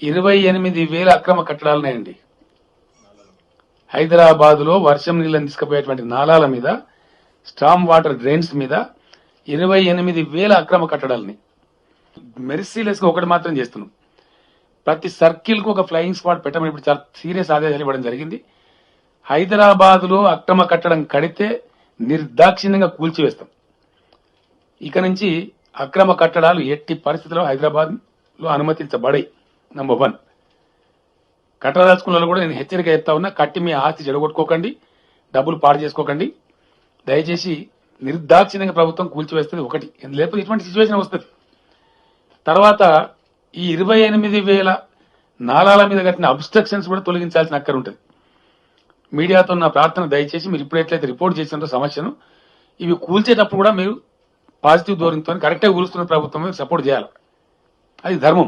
28,000 అక్రమ కట్టడాలున్నాయండి. హైదరాబాద్ లో వర్షం నీళ్ళని తీసుకుపోయేటువంటి నాలాల మీద, స్టామ్ వాటర్ డ్రైన్స్ మీద 28,000 అక్రమ కట్టడాలని మెర్సీలెస్ గా ఒకటి మాత్రం చేస్తున్నాం. ప్రతి సర్కిల్ కు ఒక ఫ్లయింగ్ స్క్వాడ్ పెట్టమని ఇప్పుడు చాలా సీరియస్ ఆదేశాలు ఇవ్వడం జరిగింది. హైదరాబాద్ లో అక్రమ కట్టడం కడితే నిర్దాక్షిణ్యంగా కూల్చివేస్తాం. ఇక నుంచి అక్రమ కట్టడాలు ఎట్టి పరిస్థితుల్లో హైదరాబాద్ లో అనుమతించబడాయి. నంబర్ 1. కట్టదలుచుకున్న కూడా నేను హెచ్చరిక చెప్తా ఉన్నా, కట్టి మీ ఆస్తి చెడగొట్టుకోకండి, డబ్బులు పాడు చేసుకోకండి. దయచేసి నిర్దాక్షిణ్యంగా ప్రభుత్వం కూల్చివేస్తుంది. ఒకటి, లేకపోతే ఇటువంటి సిచ్యువేషన్ వస్తుంది. తర్వాత ఈ 28,000 నాలాల మీద కట్టిన అబ్స్ట్రక్షన్స్ కూడా తొలగించాల్సిన అక్కర ఉంటుంది. మీడియాతో నా ప్రార్థన, దయచేసి మీరు ఇప్పుడు ఎట్లయితే రిపోర్ట్ చేసినంత సమస్యను ఇవి కూల్చేటప్పుడు కూడా మీరు పాజిటివ్ ధోరణితో కరెక్ట్గా కూలుస్తున్న ప్రభుత్వం సపోర్ట్ చేయాలి. అది ధర్మం.